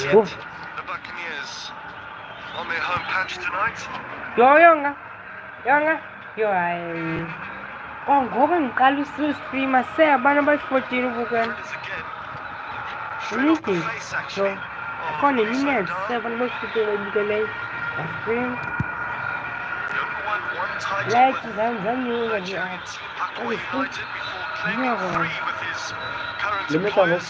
The Buccaneers on their home patch tonight. Yonga. Yo ngoba ngiqala streamer abantu abayi-14 ubukela. Straight off the face actually. Khona iminutes abantu abayi-14 bayibukeleyo. Stream. Like zanyuka nje apha. United before claiming free with his current employers.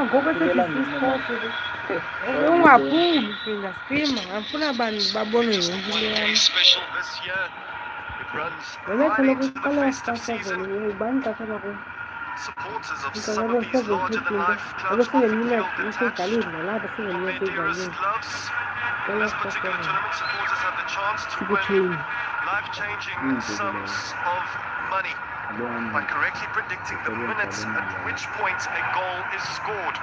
Ngoba sesi-sport ungaphuli finga streamer ngifuna abantu babone yonke into yami. Special this year. It runs right into the festive season. Supporters of some of these larger-than-life clubs often feel detached from their dearest clubs. This particular tournament, supporters have the chance to win life-changing sums of money by correctly predicting the minutes at which point a goal is scored.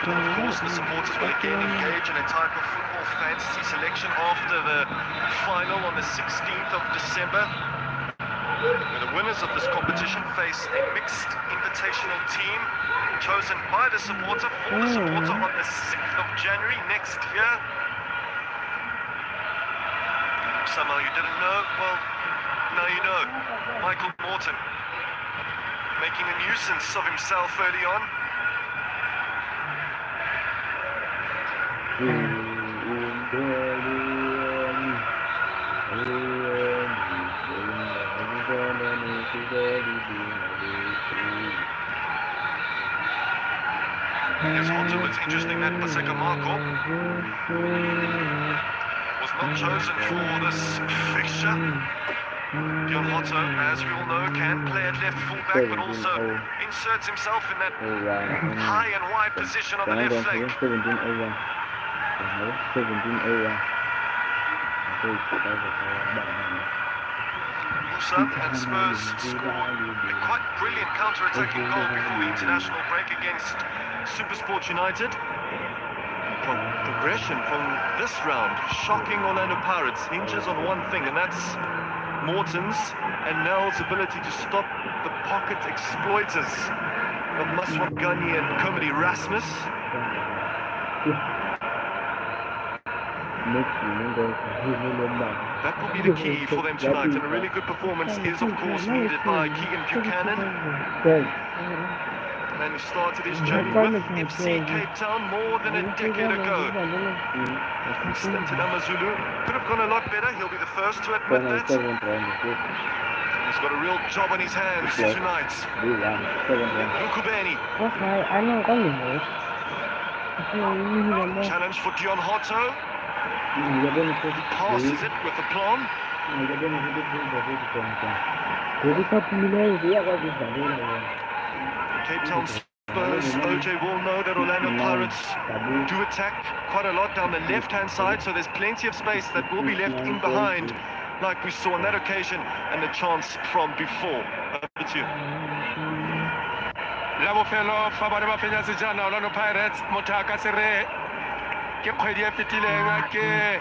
Of course, the supporters will again engage in a type of football fantasy selection after the final on the 16th of December. The winners of this competition face a mixed invitational team chosen by the supporter for the supporter on the 6th of January next year. Somehow you didn't know? Well, now you know. Michael Morton making a nuisance of himself early on. Yes, Horton, it's interesting that Paseka Marco was not chosen for this fixture. Dion Horton, as we all know, can play at left fullback, but also inserts himself in that high and wide position on the left flank. Musa and Spurs scored a quite brilliant counter-attacking goal before the international break against Supersport United. Progression from this round, shocking Orlando Pirates, hinges on one thing, and that's Morton's and Nell's ability to stop the pocket exploiters of Maswangani and Comedy Rasmus. That will be the key for them tonight, and a really good performance is of course needed by Keegan Buchanan. And he started his journey with FC Cape Town more than a decade ago. Stinted Amazulu could have gone a lot better, he'll be the first to admit that. He's got a real job on his hands tonight. Lukubeni. Challenge for Dion Hotto. He passes it with aplomb. Cape Town Spurs, OJ will know that Orlando Pirates do attack quite a lot down the left-hand side, so there's plenty of space that will be left in behind, like we saw on that occasion, and the chance from before. Over to you. Labofelo fa bana ba fenya sejana Orlando Pirates motaka sere ke kgwedi e fetileng ke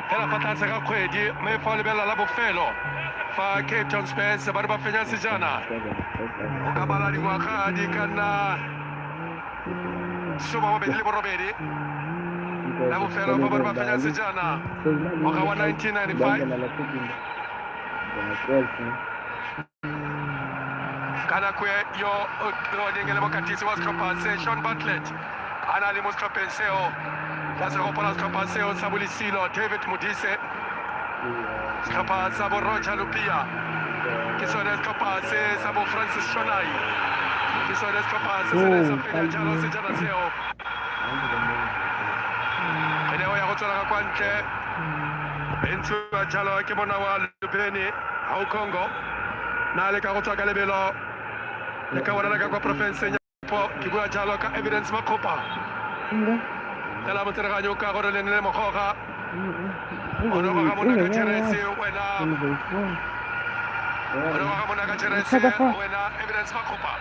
fela fa tlase ga kgwedi mme fa lebella la bofelo fa Cape Town Spurs bana ba fenya sejana o ka bala dingwaga di ka nna sobabedi le borobedi la bofelo fa bana ba fenya sejana ngwaga wa 1995 kana kwe yo ngele mokatisi wa Scopase Sean Bartlett ana le mo Scopenseo la se gopola Scopaseo sa bolisilo David Modise Scopase sa bo Roger Lupia ke sone Scopase sa bo Francis Shonai ke sone Scopase se sa fina jalo se jana seo ene o ya go tsala ka ntle entso jalo ke bona wa Lupeni au Congo na le ka go tsaka lebelo le ka bona ka kwa province ya po ke bua jalo ka evidence makopa la motsereganyo ka gore le nne mogoga ono ga mona ka cherese wena ono ga mona ka cherese wena evidence makopa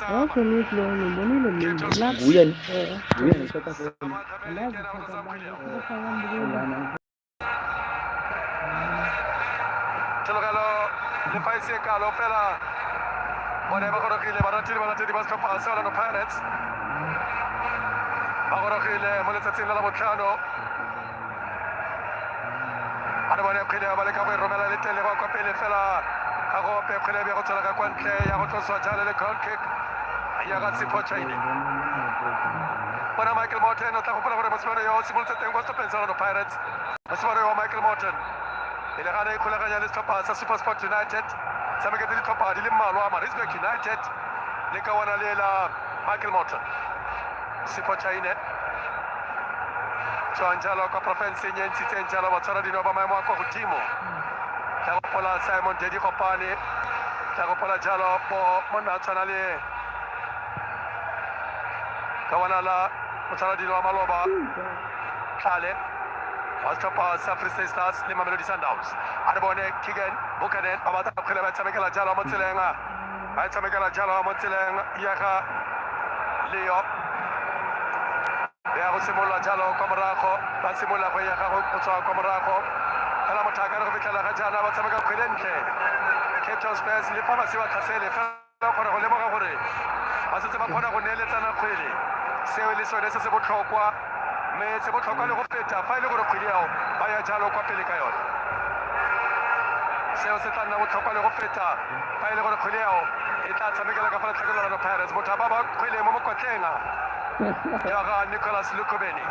Awukho ngikho ngibonile mina lapha. Nguye ngithatha foni. Andazi uthatha bani ukufaka ngibukele. Thelokalo le faise ka lo fela bona ba gorogile ba ratile ba setlhopha sa Orlando Pirates ba gorogile mo letsatsing la botlhano a bona kgwele ba le ka go romela le tele kwa pele fela ga go pe kgwele be go tsela ka kwa ntle ya go tloswa jalo le goal kick ya ga Sipho Chaine bona Michael Morton o tla go pola gore mosimane yo o simolotse teng kwa setlhopheng sa Orlando Pirates mosimane yo Michael Morton ile gana ikgolaganya le setlhopha sa SuperSport United tshameketse ditlhopha di le mmalwa Maritzburg United le ka wana le la Michael Morton Sipho Chaine tswang jalo kwa porofenseng e ntshitseng jalo batshwara dino ba maemo a kwa godimo tla go pola Simon Dedi Kopane tla go pola jalo po monna a tshwana le ka wana la motshwara dino wa maloba tlhale wa setlhopha sa Free State Stars le Mamelodi Sundowns a re bone Keegan Buchanan ba batla kgwele ba tshamekela jalo mo tseleng ya ga Leo ya go simolola jalo kwa morago ba simolola go ya ga go tswa kwa morago fela mothaka re go fitlhela ga jaana ba tshameka kgwele ntle Cape Town Spurs le fa ba se ba tlhasele fela kgona go lemoga gore ba setse ba kgona go neeletsana kgwele seo le sone se se botlhokwa mme se botlhokwa le go feta fa e le gore kgwedi yao ba ya jalo kwa pele ka yone seo se tla nna botlhokwa le go feta fa e le gore kgwedi yao e tla tshamekela ka fa letlhakelo la Pirates motho ba ba kgwele mo mokotleng ya ga Nicholas Lukubeni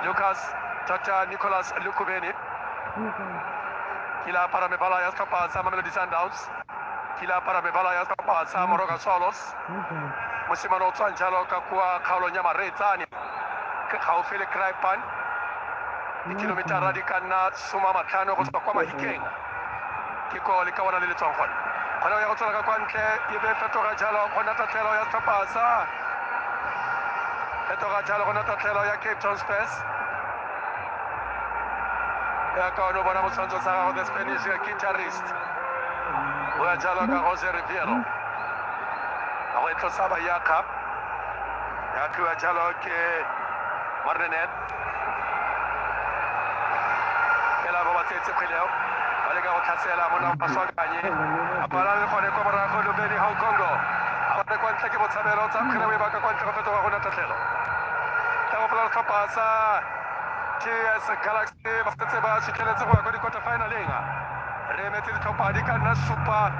Dr. Nicholas Lukubeni kila para mebala ya setlhopha sa Mamelodi Sundowns kila para mebala ya setlhopha sa Moroka Swallows mosimane o tswang jalo ka kua kgaolong ya Maretsane gaufi le Kraipan dikilomitara di ka nna 50 go tswa kwa Mahikeng ke ko le ka wana le le tswang gone gona ya go tswela ka kwa ntle e be fetoga jalo go nna tatlhelo ya setlhopha sa fetoga jalo go nna tatlhelo ya Cape Town Spurs ya ka ono bona motshwantsho sa gago the Spanish guitarist o ya jalo ka Jose Riviero a go etlosa bayaka ya fiwa jalo ke Marnenet fela ba ba tsetse kgweleo ba leka go tlhasela mona ba swakanye a bala le gone kwa morago Lubeni Hong Kongo a ba kwa ntle ke botshabelo tsa kgwele we baka kwa ntle go fetoga go nna tatlhelo tla go pola setlhopha sa TS Galaxy ba setse ba fitlheletse go ya kwa di-quarter finaleng re emetse ditlhopha di ka nna supa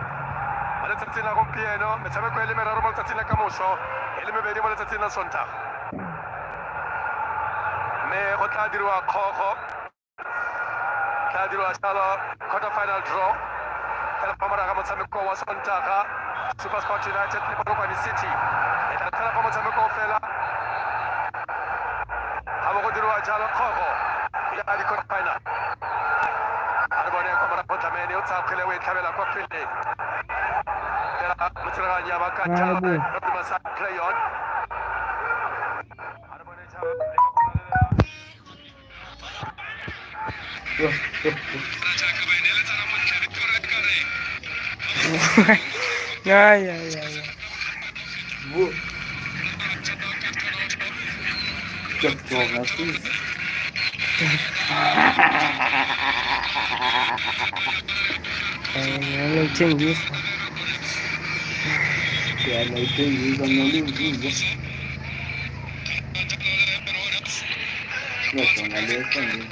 mo letsatsing la gompieno metshameko e le meraro mo letsatsing la kamoso e le mebedi mo letsatsing la Sontaga mme go tla diriwa kgogo tla diriwa jalo quarter final draw fela fa moraga motshameko wa Sontaga SuperSport United le Polokwane City e tla fela fa motshameko fela ga bo go diriwa jalo kgogo ya di-quarter final a re bone kwa morago tlamene o tsaya kgwele o e tlhabela kwa pele fela motsereganya ba ka jalo Rodimasa Crayon a re bone jalo Ya. Naithengisa Naithengisa nolungizo yasona leso nje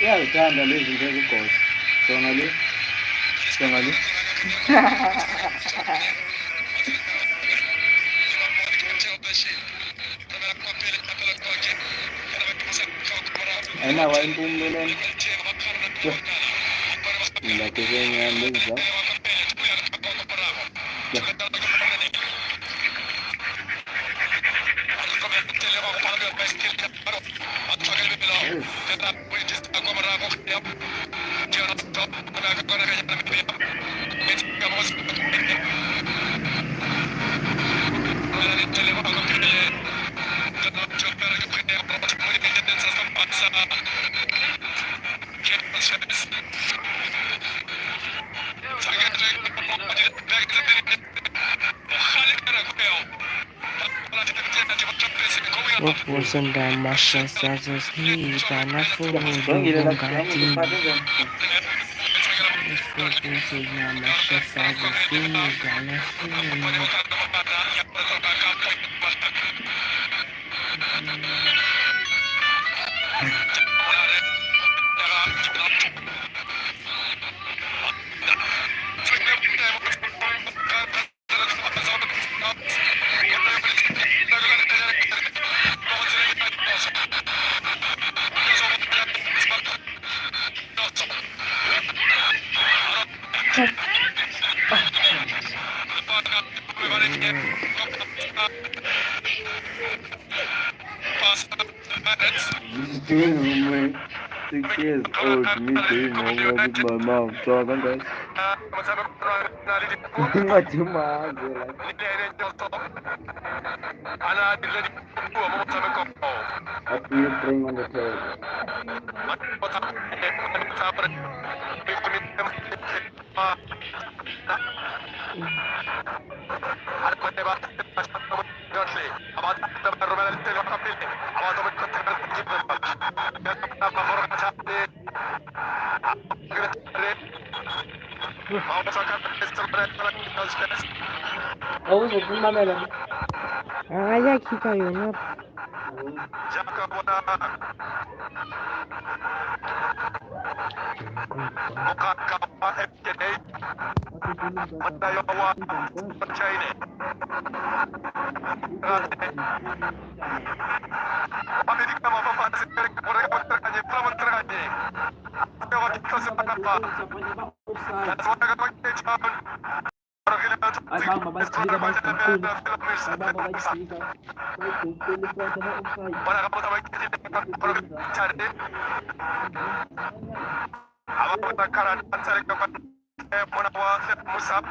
iyazithanda lezi zinto ezigosa jonga le ayinawa impumulo lena ngiyakuzengiyaleza Wokusunda mashasazo hibana Songile la kama ngati kupata zani. wokusunda mashasazo hibana Doing my 6 years old, me doing homework with my mom. Talking guys. What you like? What do you bring on the table? Oh, so good, my man. ayakhipha yona Ay, bang babasika bang kampun. Ay, bang babasika. Ay, kumpul ko sa na usay.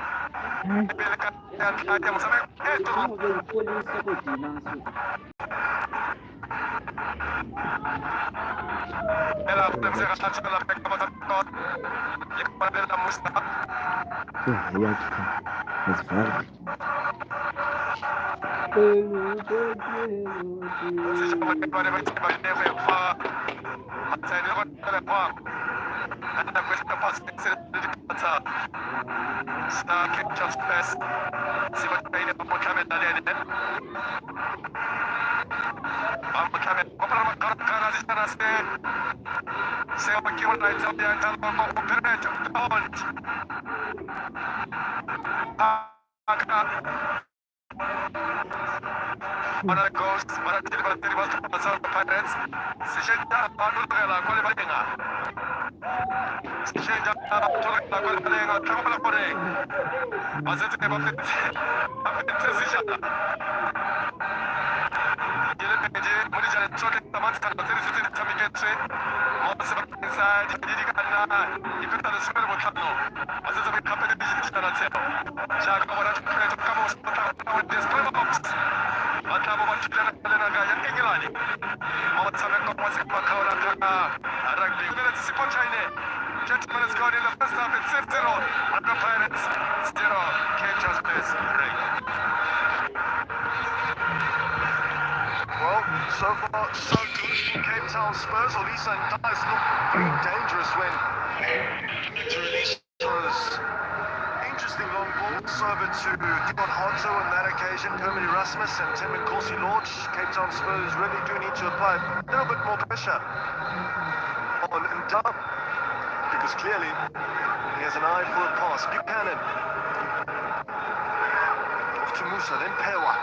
ayakhipha ezivali Gentlemen, it's gone in the first half. It's 6-0. And the Pirates 0. Cape Town Spurs 3. Well, so far, so good for Cape Town Spurs. Olisa and Dice look pretty dangerous when to release those interesting long balls over to Dion Honto on that occasion, Kermit Erasmus and Tim Corsi Lodge. Cape Town Spurs really do need to apply a little bit more pressure on Ndam, because clearly he has an eye for a pass. Buchanan off to Musa, then Pewa.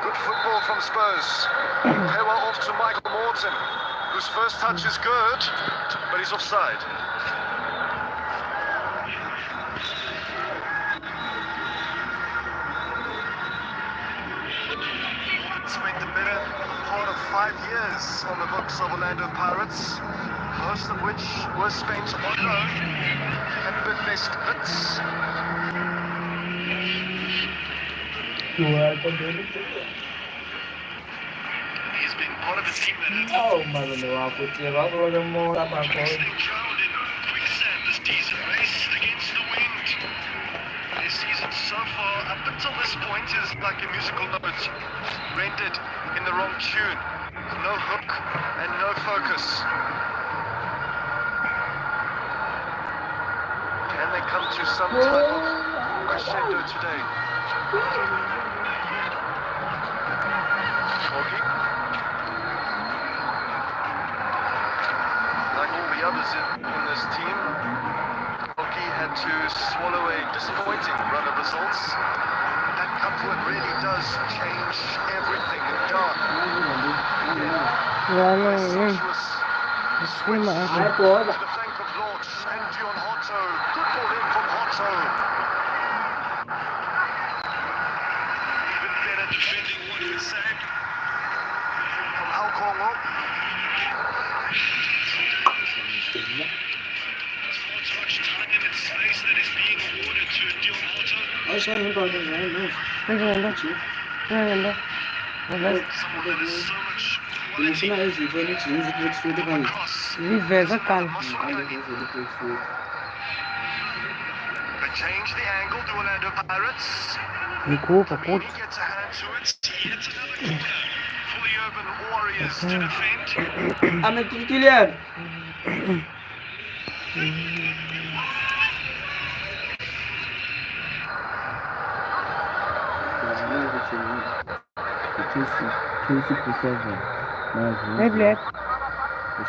Good football from Spurs. Pewa off to Michael Morton, whose first touch is good, but he's offside. Spent the better part of 5 years on the books of Orlando Pirates, most of which were spent on loan at Bidvest Wits. He's been part of a team that had Oh, mano, meu álcool tinha logo olha mo tá pra makes fora. them drowned in quicksand this season, raced against the wind. Their season so far, up until this point, is like a musical note rendered in the wrong tune. No hook and no focus. Can they come to some type of crescendo today? Corky? Like all the others in this team, Corky had to swallow a disappointing run of results. That upward really does change everything in dark. Vamos, Sumptuous switch Ai, to pô, the flank of Lorch and Dion Hotto. Good ball in from Hotto. Even better defending, one would say, from Alcongo. Not much time and space that is being awarded to Dion Hotto. olha só, não pode usar, mas. Someone that is so much No quality. final é isso, foi muito lindo, foi desfruto com isso. Cross. Viver, cara. Olha que foi desfruto. They change the angle to Orlando Pirates. Me culpa, He puto. gets a hand to it. Yet another corner for the Urban Warriors to defend. Ah, mas tudo Guilherme. Hey, Black.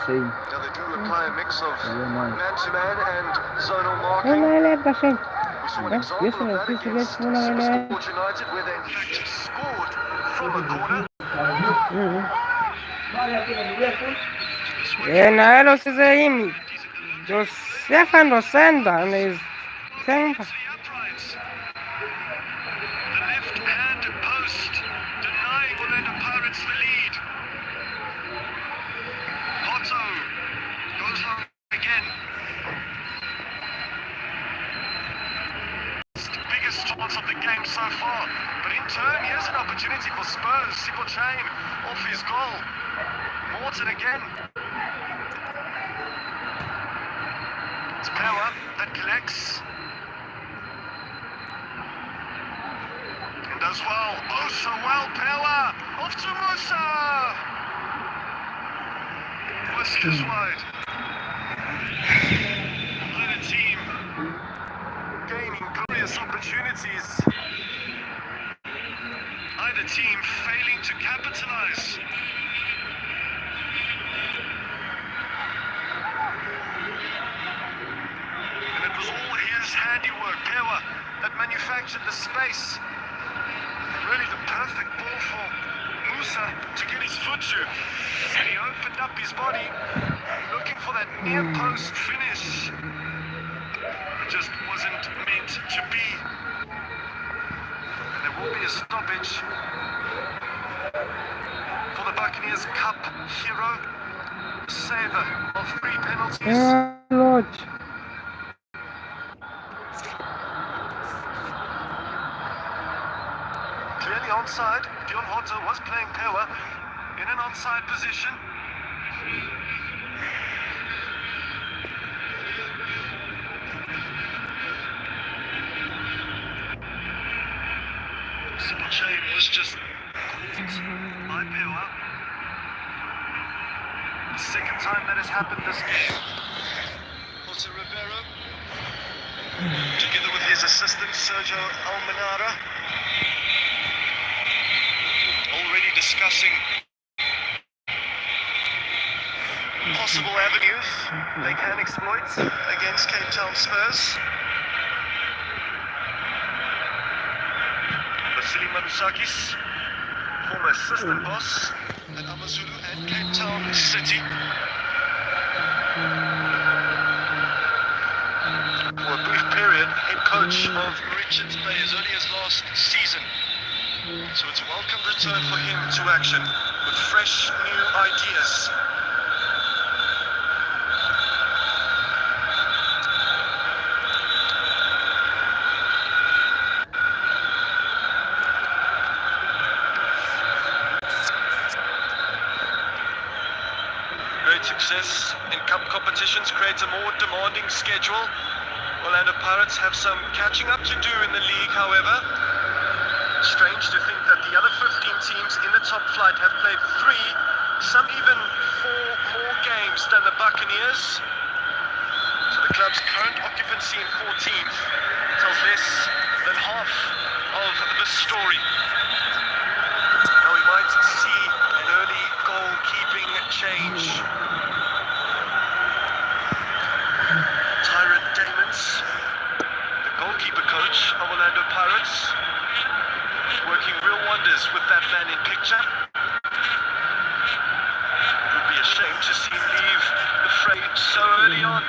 Now they do apply a mix of man-to-man and zonal Não, marking. não, ele é baixinho. We saw an Yes, example yes, of that yes, against yes, no, no, no. Spurs United, where they in fact scored from a corner. Na lo sizeyim. Josephan Rosenda is temper. The uprights. The left-hand post denying Orlando Pirates the lead. Hotto goes long again. Biggest chance of the game so far. But in turn, here's an opportunity for Spurs. Sipo Chain off his goal. Morton again. It's Power that collects. And does well. Oh, so well, Power. Off to Musa. Whiskers wide. Either team gaining glorious opportunities. Either team failing to capitalize. And it was all his handiwork, Pewa, that manufactured the space. And really the perfect ball for Musa to get his foot to. And he opened up his body, looking for that near post finish. It just wasn't meant to be. And there will be a stoppage for the Buccaneers Cup hero, saver of 3 penalties. Lord. Clearly onside. Dion Hotto was playing Pewa in an onside position. Sipache was just by Pewa. The second time that has happened this game. Jose Ribeiro, together with his assistant Sergio Almenara, already discussing possible avenues they can exploit against Cape Town Spurs. Vasily Manusakis, former assistant boss at Amazulu and Cape Town City. For a brief period, head coach of Richards Bay as early as last season. So it's a welcome return for him to action with fresh new ideas. great success in cup competitions creates a more demanding schedule. Orlando Pirates have some catching up to do in the league, however. Strange to think that the other 15 teams in the top flight have played 3, some even 4 more games than the Buccaneers. So the club's current occupancy in 14th tells less than half of the story. Now we might see an early goalkeeping change. Tyrant Damons, the goalkeeper coach of Orlando Pirates, working real wonders with that man in picture. It would be a shame to see him leave the fray so early on.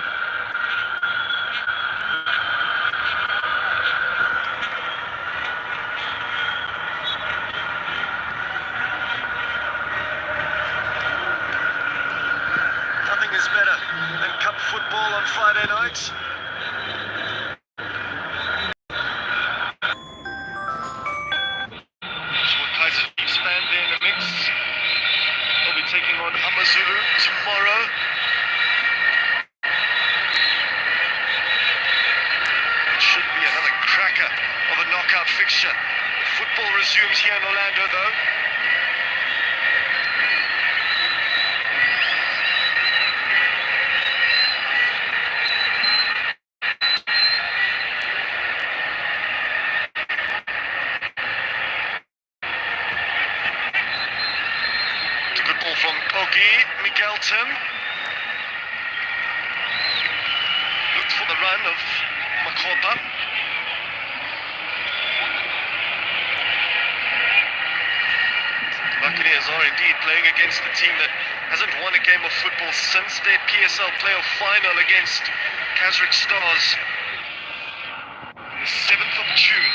Nothing is better than cup football on Friday nights. Taking on Amazulu tomorrow. It should be another cracker of a knockout fixture. Football resumes here in Orlando, though. From Kogi, Miguelton. Looked for the run of Makopa. Buccaneers are indeed playing against the team that hasn't won a game of football since their PSL playoff final against Kazakh Stars on the 7th of June.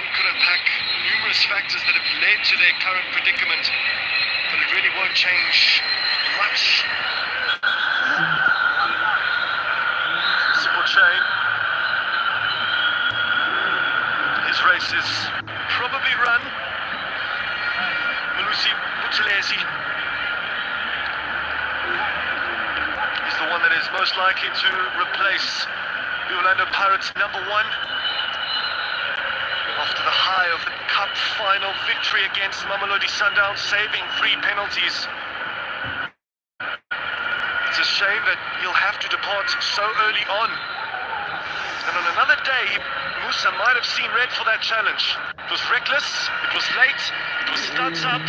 One could unpack numerous factors that have led to their current predicament, but it really won't change much. Simple chain. His race is probably run. Malusi Buthelezi is the one that is most likely to replace the Orlando Pirates #1 after the high of the cup final victory against Mamelodi Sundowns, saving 3 penalties. It's a shame that he'll have to depart so early on. And on another day, Musa might have seen red for that challenge. It was reckless, it was late, it was studs up.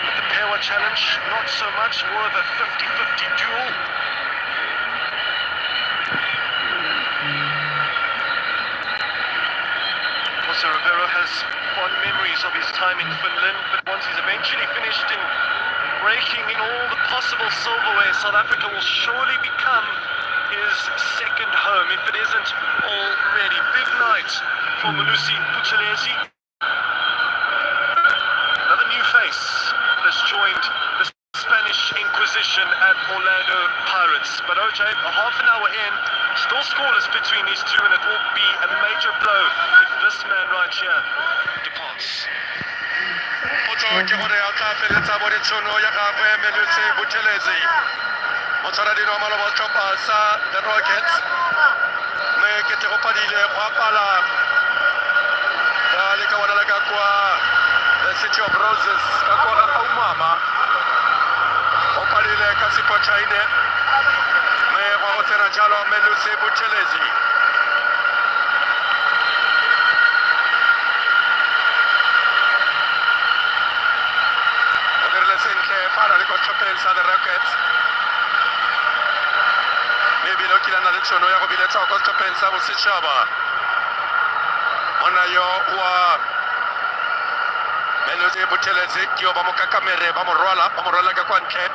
But the Pewa challenge, not so much, more of a 50-50 duel. Rivero has fond memories of his time in Finland, but once he's eventually finished in raking in all the possible silverware, South Africa will surely become his second home, if it isn't already. Big night for Malusi Buthelezi. Another new face that has joined the Spanish Inquisition at Orlando Pirates. But OJ, a half an hour in, still scoreless between these two, and it will be a major blow if this man right here departs. Ke gore a tla feletsa bo ditšhono ya gagwe Malusi Buthelezi, motshwaradino wa maloba setlhopha sa the Rockets, mme ke tle go padile go apala ka lekawana la ka kwa the City of Roses ka kwa ga Kaumama, go padile ka Sipotchaine, mme go go tsena jalo Malusi Buthelezi. Para le contrapensa the Rockets. Maybe loki la na tšhono ya go biletsa go contrapensa bo setšhaba. Mona yo wa Malusi Buthelezi ke yo ba mo kakamere ba mo rwala ka kwa ntle.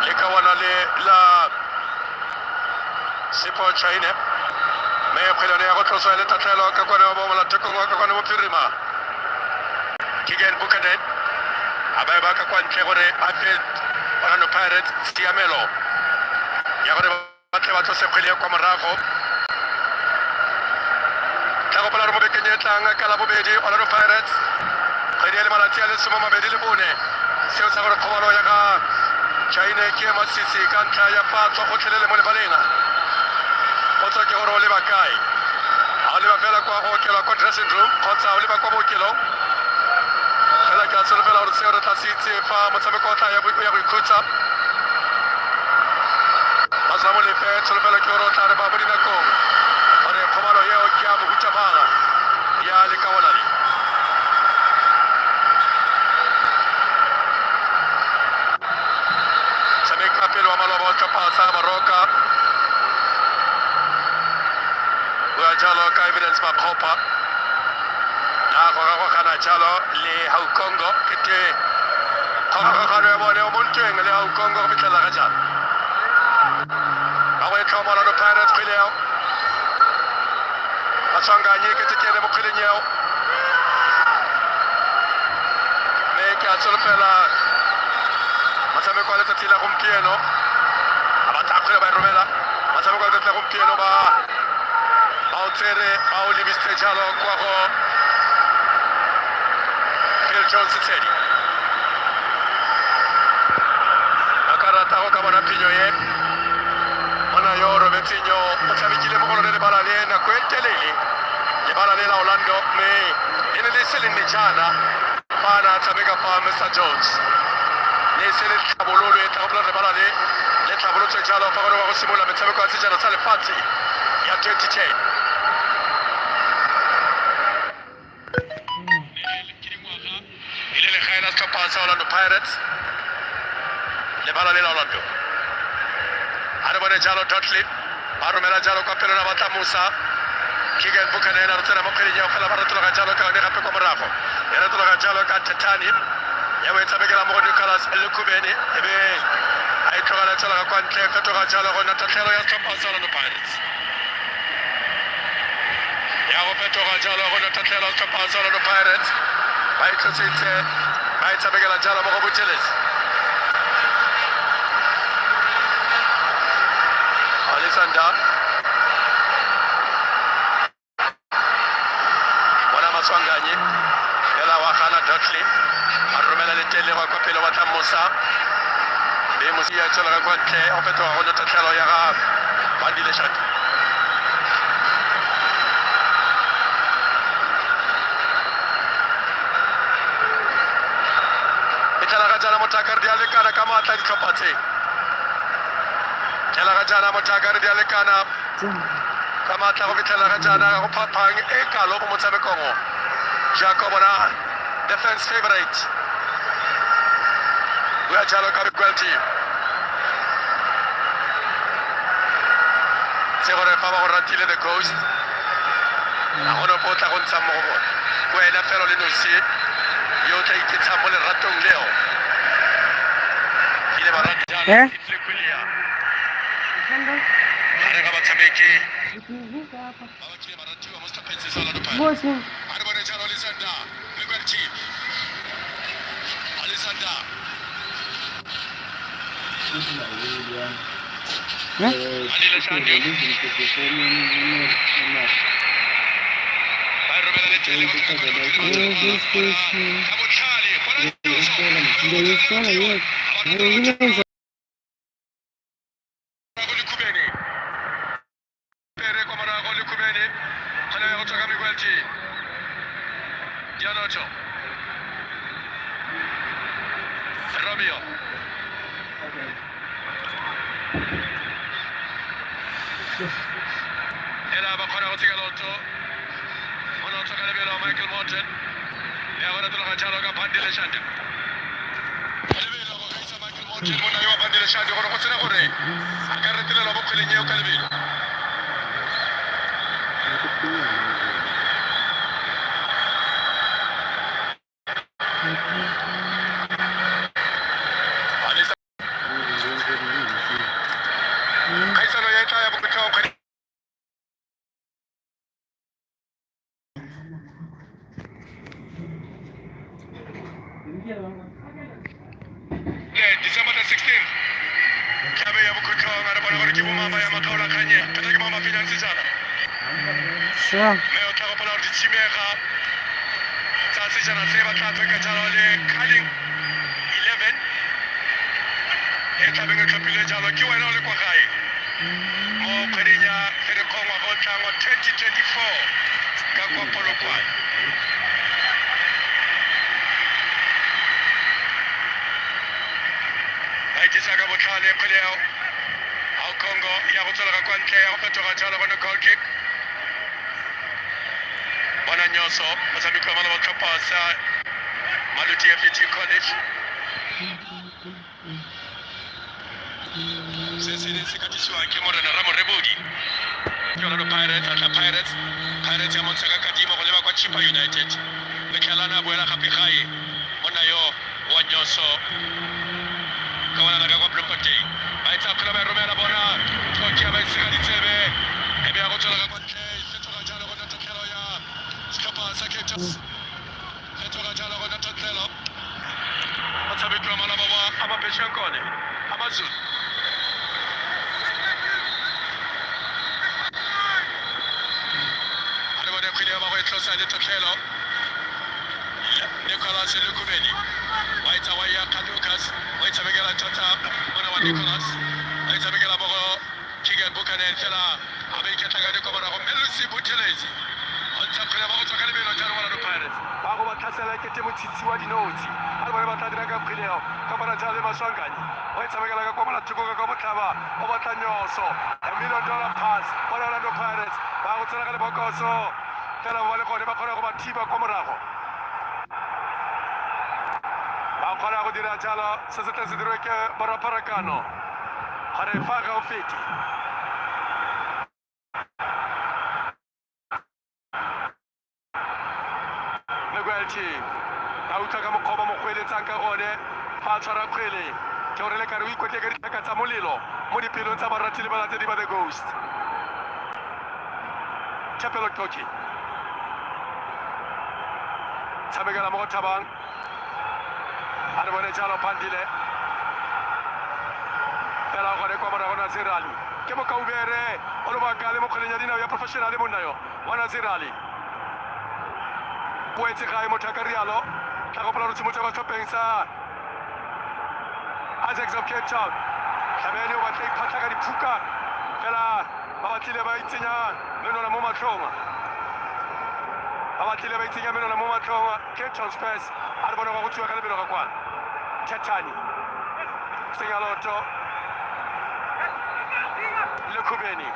Ke ka wana le la Sipotchaine. Me kgwele ya go tloswa le tatlhelo ka kwa bo mo la tekong ka kwa mo phirima. Kigen Buchanan abaye ba ka kwa ntle gore a fe Orlando Pirates stiamelo ya gore ba tle ba tlose kgwele kwa morago. Tlago pala mo bekenyetlang kala bobedi Orlando Pirates. Kaya le malati ale sumo mabedi le bone. Seo sa gore khobalo ya ka China ke masisi kan kaya pa tso go tlhelele mo le balena. O tso ke gore le bakai. A le ba fela kwa go kela kwa dressing room kgotsa o le ba kwa bookelo. Fela ka tsolo fela gore seo re tlasitse fa motshameko o tla ya go ikhutsa. Masamo le fe tsolo fela ke gore o tla re ba mo dinakong. Ore khobalo yeo ke a mo hutsa bala. Ya le kawalari. Pelo a malo volta passa Maroka. Wa jalo ka evidence ma khopa. Na go kana jalo le Hong Kongo kete. Ga re bone o monteng le Hong Kongo bitla ga jalo. Ba go tlhoma lo Pirates khileo. Asanganye kete kene mo khilenyeo. Me ka tsolo fela Masame kwa letsatsi la gompieno a ba tsakgwele ba e romela masame kwa letsatsi la gompieno ba o tsere ba o lebisitse jalo kwa go Phil Jones City a ka rata go ka bona phenyo ye mona yo robetsinyo o tshamekile mo go lone lebala le nako e telele lebala le la Orlando mme e ne le selenne jana fa na tshameka fa Mr. Jones le se le tlhabololo e tlhabola re bala le tlhabolo tse jalo fa gore wa go simola metshameko ya sejana sa lefatshe ya 2010 ile le gaela setlhopha sa Orlando Pirates le bala le la Orlando a re bone jalo Dudley ba romela jalo kwa pelo la batla Musa Keegan Buchanan a re tsena mo kgweding ya fela ba retologa jalo ka yone gape kwa morago e retologa jalo ka Tetani ya bo tshamekela mo go Nicholas Lekubeni e be a itlogela tsela kwa ntle fetoga jalo go natatlhelo ya setlhopha sa Orlando Pirates ya go fetoga jalo go natatlhelo setlhopha sa Orlando Pirates ba itlositse ba tshamekela jalo mo go Buthelezi Alexander bona maswanganye ela wa kana Dudley Arromela le tele wa kwa pele wa Tamosa be Musi ya tsela kwa ntle o fetoga go natatlhelo ya ga Bandile Shaki italaga jana motakar di alekana kama atla ditlhophatse italaga jana motakar di alekana kama atla go bitlaga jana go phaphang e kalo mo motshamekong Jacob bona defense favorite we are jalo ka bigwel team se gore fa ba go ratile the coast a gona potla go ntsha mo go bona wena felo le nosi yo tla iketsa mo le ratong leo ile ba ratjana iflekulia are ga ba tshameki ba ba tsile ba ratiwa mo stapetse sa la do pa are bona jalo le sanda bigwel team Alexander Andile Shandi vai romela le tele Romeo ela ba khona go tsika lotto ono tsoka le belo Michael Morton ya bona tloga jalo ka Bandile Shandi le belo go isa Michael Morton bona yo Bandile Shandi go go tsena gore a ka retelelwa mo kgweleng eo ka lebelo kaisano ya tla ya bo kgwetla go December the 16th. Kabe ya bukutwa ngara bona gore ke bo mama ya makhaola khanye. Peta ke mama finance jana. Sure. mme o tla gopola gore ditshimega tsa sejana se ba tla tsweka jalo le calling 11 e tlabeng e tlhophile jalo ke wena o le kwa gae mo kgweding ya Ferikgong wa go tlang wa 2024 ka kwa Polokwane. ba itisa ka botlhale kgwedi eo ao Congo ya go tswelega kwa ntle ya go fetoga jalo gone goal kick. Bona Nyoso motshameko wa malaba tlhopha sa Maluti FT College se se ne se ka tisiwa ke Morena Ramorebodi ke Orlando Pirates atla Pirates ya montsha ka kadimo go leba kwa Chippa United le Khelana boela gape gae monna yo wa Nyoso ka bona ka kwa Bloemfontein ba itsa kgwela ba romela bona tlokia ba isega ditsebe e be ya go tswela ka kwa ntle fetoga jalo go natotlhelo ya setlhopha sa Cape Town fetoga jalo go natotlhelo motshameko wa malaba wa Amabeshankone Amazulu kgwedi ya bago e tlosa ditotlhelo Nicholas Lukumeni wa itsa wa ya ka Lucas wa itshamekela thata mona wa Nicholas wa itshamekela mo go Kigan Buchanan fela a ba iketla ka dikobana go Melusi Buthelezi o ntsa kgwedi ya bago tswa ka lebelo jalo Orlando Pirates ba go ba tlhasela ke temotshitsi wa dinotsi a le bone ba tla dira ka kgwedi eo ka bona jalo le Maswanganyi wa itshamekela ka kwa molathoko ka kwa botlhaba o batla Nyoso $1 million pass for Orlando Pirates ba go tsena ka lebokoso fela ba le gone ba kgona go ba thiba kwa morago ba kgona go dira jalo se se tla se dirwe ke borapharakano gore fa ga o fete Megwelti ka utlwa ka mokgwa ba mo kgweletsang ka gone fa a tshwara kgwele ke gore le kare o ikotle ka dithaka tsa molelo mo dipelong tsa baratili ba latedi ba the Ghost Thapelo Koki tshamekela mo go thabang a re bone jalo Pandile fela gone kwa morago Nazirali ke mokaubere o lobaka le mo kgweleng ya dinao ya professionale monna yo wa Nazirali boetse gae motho a ka rialo tla gopola gore tshimotse kwa setlhopheng sa Ajax of Cape Town tlamele o batla iphatlha ka diphuka fela ba batlile ba itsenya menwana mo matlhong ba batlile ba itsenya menwana mo matlhong Cape Town Spurs a re bona go tswa ka lebelo ga kwana Tetani senya loto le Khubeni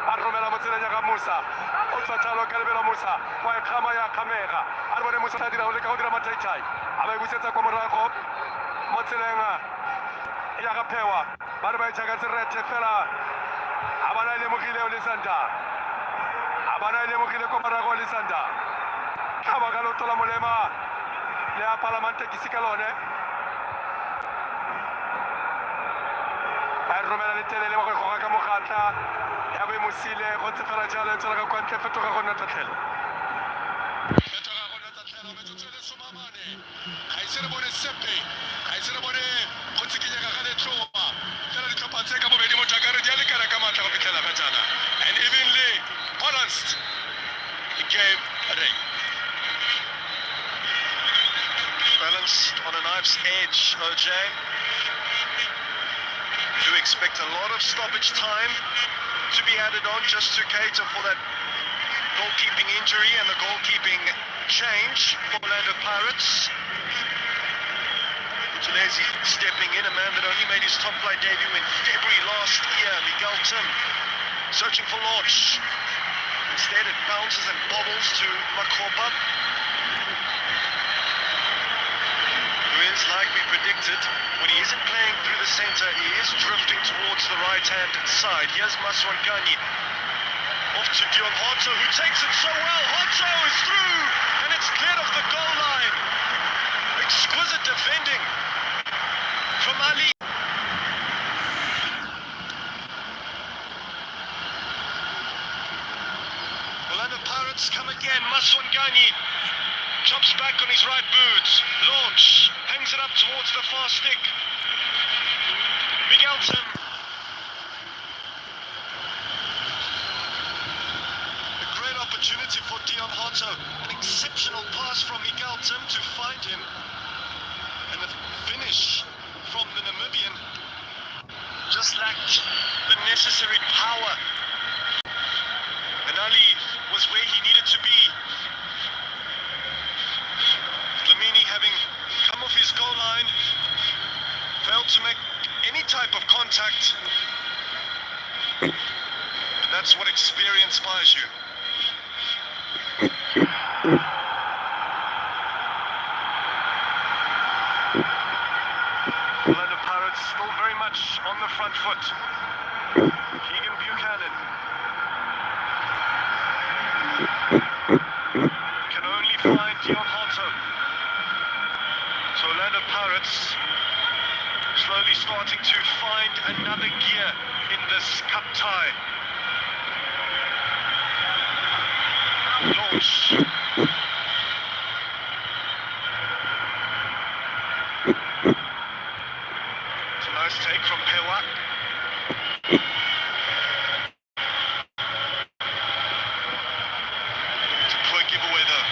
a romela motseleng ga Musa o tswa jalo ka lebelo Musa wa e kgama ya kgamega a re bone Musa a dira o leka go dira mataitai a ba e busetsa kwa morago mo tseleng ya ga Phewa ba re ba e jaaka serete fela a bana e lemogile o le Santa a bana e lemogile kwa morago o le Santa ka baka loto la molema le a Palamante ke sika lone a romela le telele mo go goga ka mogatla ya bo mosile go tsefela jalo e tsela ka kwa ntle fetoga go nna tatlhelo be tswele somamane ga ise re bone sepe ga ise re bone go tsikinyega ga letloa fela ditlhopha tse ka bobedi motho a ka re di a lekana ka maatla go fitlhela ga jana and evenly balanced game ring Balanced on a knife's edge, OJ. Do expect a lot of stoppage time to be added on just to cater for that goalkeeping injury and the goalkeeping change for Orlando Pirates. Buthelezi stepping in, a man that only made his top flight debut in February last year. Miguel Tim searching for launch. Instead it bounces and bobbles to Makopa, who is, like we predicted, when he isn't playing through the center, he is drifting towards the right-hand side. Here's Maswanganyi. Off to Dion Hoto, who takes it so well. Hoto is through, and it's cleared off the goal line. Exquisite defending from Ali. Orlando Pirates come again. Maswanganyi chops back on his right boot. Launch, hangs it up towards the far stick. Miguel Tim Otto, an exceptional pass from Miguel Tim to find him. And the finish from the Namibian just lacked the necessary power. And Ali was where he needed to be. Dlamini, having come off his goal line, failed to make any type of contact. And that's what experience buys you. Orlando Pirates still very much on the front foot. Keegan Buchanan can only find Dion Honto. So Orlando Pirates slowly starting to find another gear in this cup tie. Launch. It's a nice take from Pewa. It's a poor giveaway though.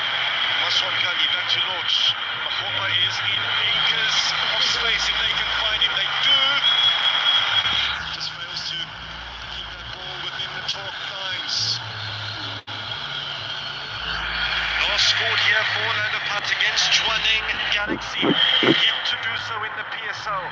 Maswankani back to launch. Mahopa is in acres of space. If they can find him, they do. Just fails to keep that ball within the chalk lines. Last scored here for Orlando Pirates against Jwaneng Galaxy. Yet to do so in the PSL.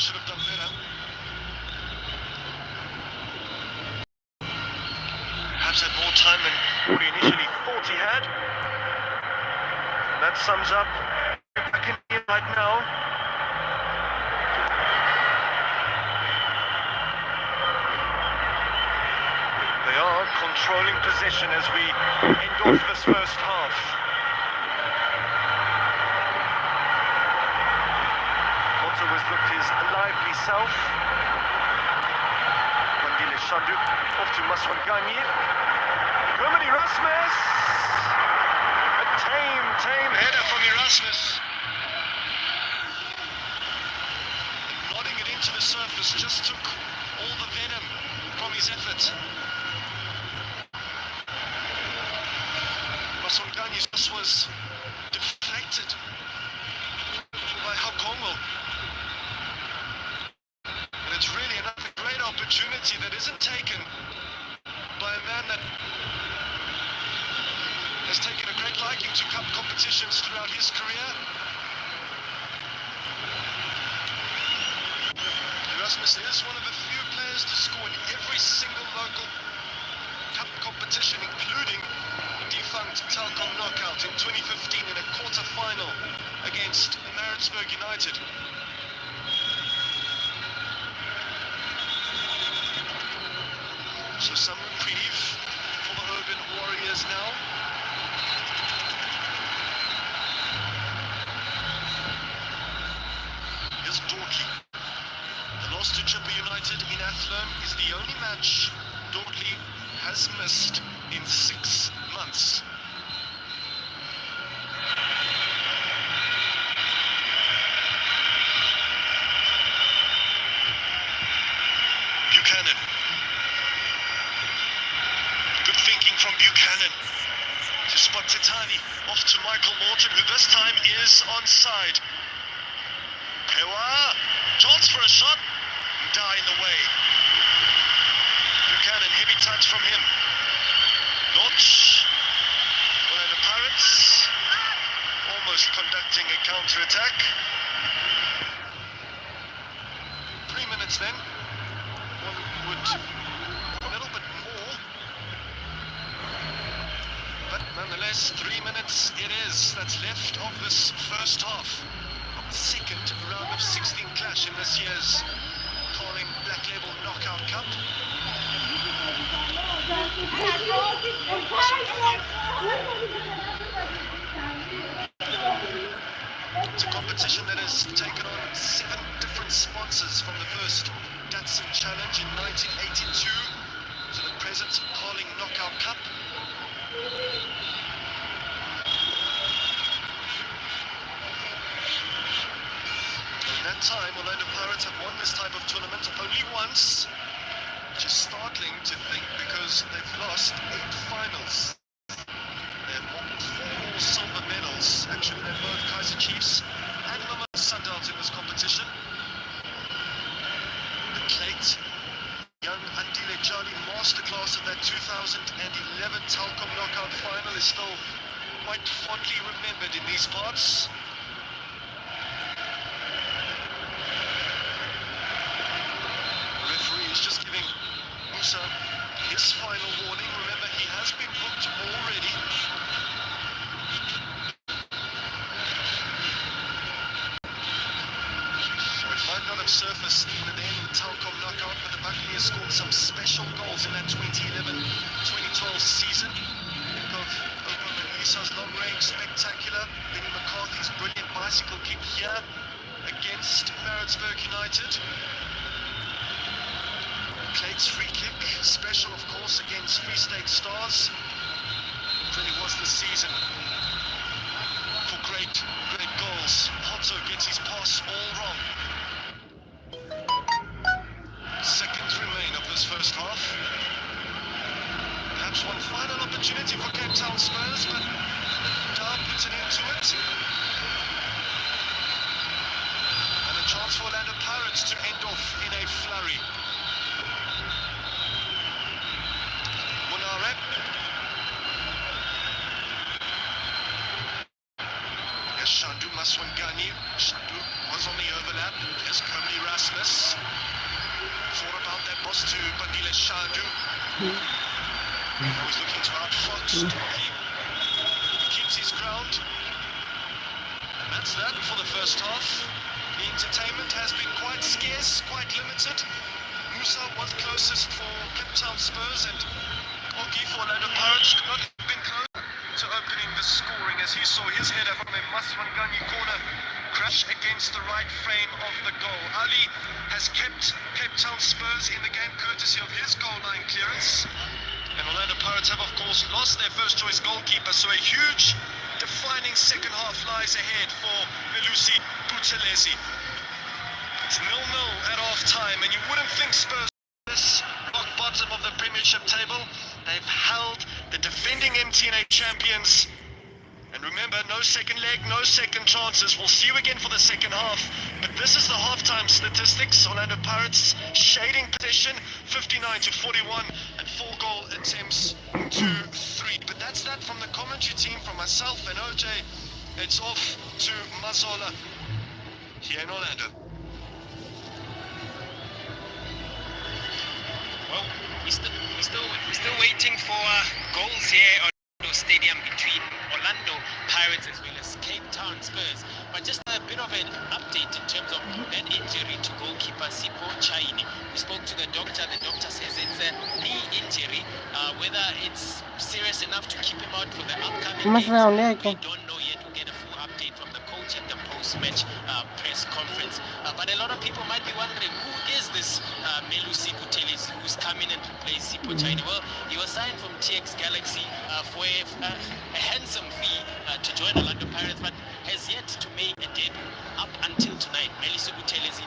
Should have done better. Perhaps had more time than what he initially thought he had. That sums up back in here right now. They are controlling possession as we end off this first half. Was looked his lively self. Mandile Shandu off to Maswankani. Germany Erasmus. A tame header from Erasmus. And nodding it into the surface just took all the venom from his effort. Maswankani just was deflected by Hakongo. It's really another great opportunity that isn't taken by a man that has taken a great liking to cup competitions throughout his career. Erasmus is one of the few players to score in every single local cup competition, including defunct Telkom knockout in 2015 in a quarter-final against Maritzburg United. So some reprieve for the Urban Warriors now. Here's Dorky. The loss to Chipper United in Athlone is the only match Dorky has missed in 6 months. Buchanan. Good thinking from Buchanan to spot Titani, off to Michael Morton, who this time is onside. Pewa, chance for a shot, die in the way. Buchanan, heavy touch from him. Notch, Orlando Pirates, almost conducting a counter-attack. 3 minutes then. One would a little bit more. But nonetheless, 3 minutes it is that's left of this first half. Second round of 16 clash in this year's Calling Black Label Knockout Cup. It's a competition that has taken on 7 different sponsors from the first Datsun Challenge in 1982 to the present Calling Knockout Cup. In that time, Orlando Pirates have won this type of tournament only once, which is startling to think because they've lost 8 finals. They have won 4 more silver medals, actually than both Kaiser Chiefs and Mamelodi Sundowns in this competition. The Plate, young Andile Jali masterclass of that 2011 Telkom knockout final is still quite fondly remembered in these parts. Referee is just giving Musa his final warning. Remember, he has been booked already. It might not have surfaced in the then Telkom knockout, but the Buccaneers scored some special goals in that 2011-2012 season. Think of Opa Melisa's long range spectacular, Benny McCarthy's brilliant bicycle kick here against Maritzburg United. Clate's free kick, special of course against Free State Stars. It really was this season for great goals. Hotzo gets his pass all wrong. Seconds remain of this first half. Perhaps one final opportunity for Cape Town Spurs, but Dar puts an end to it. And a chance for Orlando Pirates to end off in a flurry. Munare. Here's Shandu Maswangani. Shandu was on the overlap. Here's Comey Rasmus. Thought about that boss to Bandile Shandu. Now he's looking to outfox. He keeps his ground. And that's that for the first half. The entertainment has been quite scarce, quite limited. Musa was closest for Cape Town Spurs, and Oki for Orlando Pirates could not have been close to opening the scoring as he saw his header from a Maswangani corner crash against the right frame of the goal. Ali has kept Cape Town Spurs in the game courtesy of his goal line clearance. And Orlando Pirates have of course lost their first choice goalkeeper, so a huge defining second half lies ahead for Melusi Buthelezi. It's 0-0 at half time, and you wouldn't think Spurs this rock bottom of the Premiership table. They've held the defending MTNA champions. And remember, no second leg, no second chances. We'll see you again for the second half. But this is the halftime statistics. Orlando Pirates shading possession, 59-41, and 4 goal attempts to 3. But that's that from the commentary team, from myself and OJ. It's off to Mazola here in Orlando. Well, we're still waiting for goals here at Orlando Stadium between Orlando Pirates as well as Cape Town Spurs. But just a bit of an update in terms of that injury to goalkeeper Sipho Chaini. We spoke to the doctor. The doctor says it's a knee injury. Whether it's serious enough to keep him out for the upcoming games, we don't know yet. We'll get a full update from the coach at the post-match press conference. But a lot of people might be wondering, who is this Melusi Buthelezi who's coming and replace Sipho Chaini? Well, he was signed from TX Galaxy for a handsome fee to join Orlando Pirates, but has yet to make a debut. Up until tonight, Melusi Buthelezi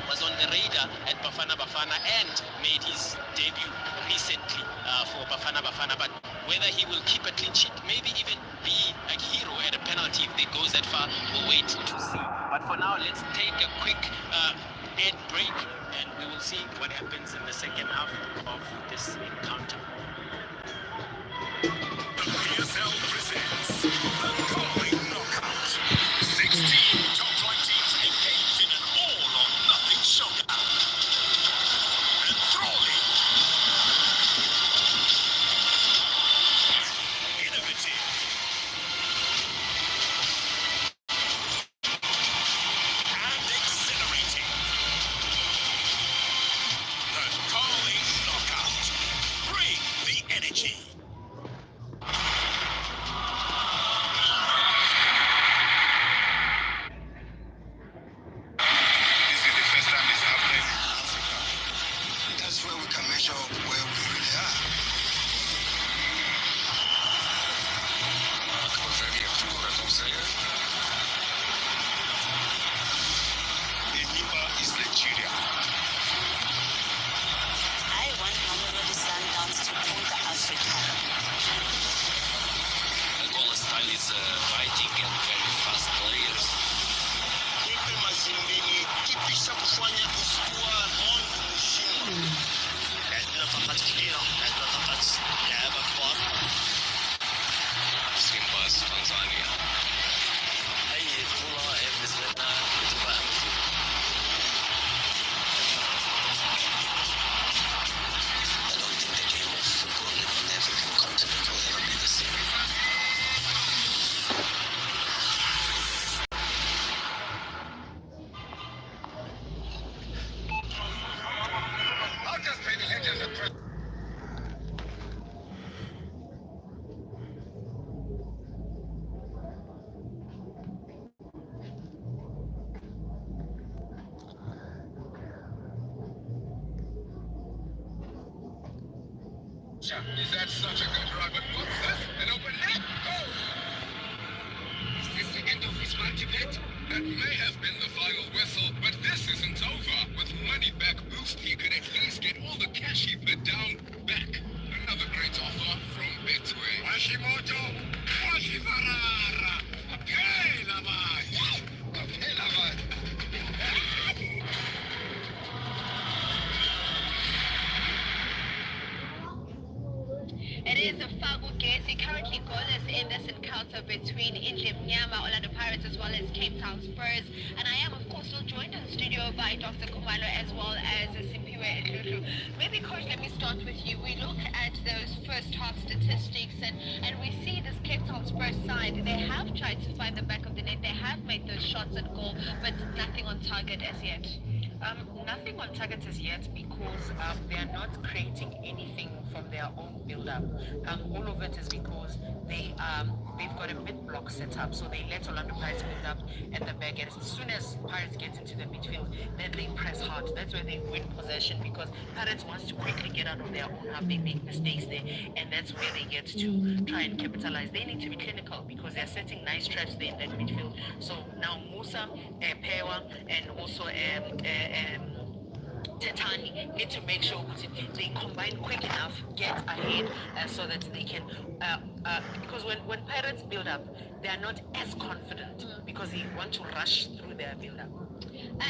was on the radar at Bafana Bafana and made his debut recently for Bafana Bafana. But whether he will keep a clean sheet, maybe even be a hero at a penalty if they goes that far, we'll wait to see. But for now, let's take a quick ad break and we will see what happens in the second half of this encounter. The PSL presents the Calling Knockout. 16 top-flight teams engaged in an all-or-nothing showdown. Enthralling, innovative, and exhilarating. The Calling Knockout. Bring Is that such a good run? But what's this? An open net? Oh! Is this the end of his multi-bet? That may have been the final whistle, but this isn't over. With money back boost, he could at least get all the cash he put down back. Another great offer from Betway. Hashimoto! Washivarara! Okay, Lamai! Okay, Lamai! It is a Fabu Gesi currently goalless in this encounter between Mnyama, Orlando Pirates, as well as Cape Town Spurs. And I am, of course, still joined in the studio by Dr. Kumalo as well as Simpiwe Lulu. Maybe, Coach, let me start with you. We look at those first half statistics and we see this Cape Town Spurs side. They have tried to find the back of the net. They have made those shots at goal, but nothing on target as yet. Nothing on target as yet because they are not creating anything from their own build-up. All of it is because they've got a mid-block set up, so they let Orlando Pirates build up at the back, and as soon as Pirates get into the midfield, then they press hard. That's where they win possession because Pirates wants to quickly get out of their own half. They make mistakes there, and that's where they get to try and capitalize. They need to be clinical because they're setting nice traps there in that midfield. So now Musa, Pewa, and also Tetani need to make sure they combine quick enough, get ahead, so that they can. Because when Pirates build up, they are not as confident because they want to rush through their build up.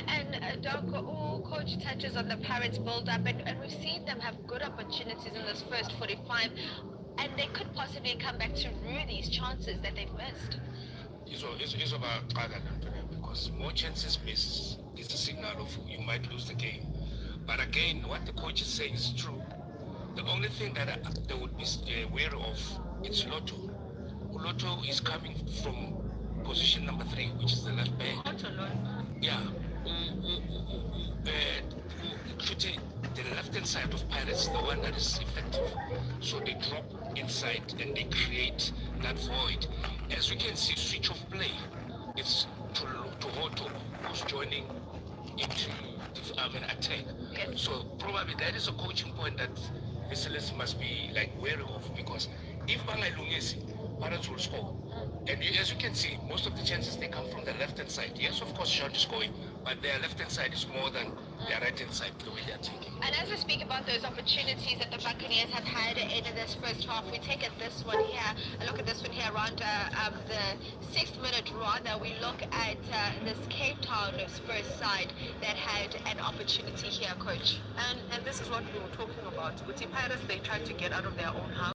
And Doc, all coach touches on the Pirates build up, and we've seen them have good opportunities in this first 45, and they could possibly come back to rue these chances that they've missed. It's about target because more chances missed is a signal of you might lose the game. But again, what the coach is saying is true. The only thing that they would be wary of is Lotto. Lotto is coming from position number 3, which is the left back. Yeah. Shooting the left-hand side of Pirates, the one that is effective. So they drop inside and they create that void. As you can see, switch of play. It's to Otto who's joining into the attack. Yes. So probably that is a coaching point that Vasilis must be like wary of because if Bangai Lungesi, Pirates will score. And as you can see, most of the chances they come from the left-hand side. Yes, of course, shot is going, but their left-hand side is more than their right-hand side, the way they're taking. And as we speak about those opportunities that the Buccaneers have had in this first half, we take at this one here, a look at this one here around the 6th minute rather, we look at this Cape Town Spurs side that had an opportunity here, Coach. And this is what we were talking about. With the Pirates, they tried to get out of their own half.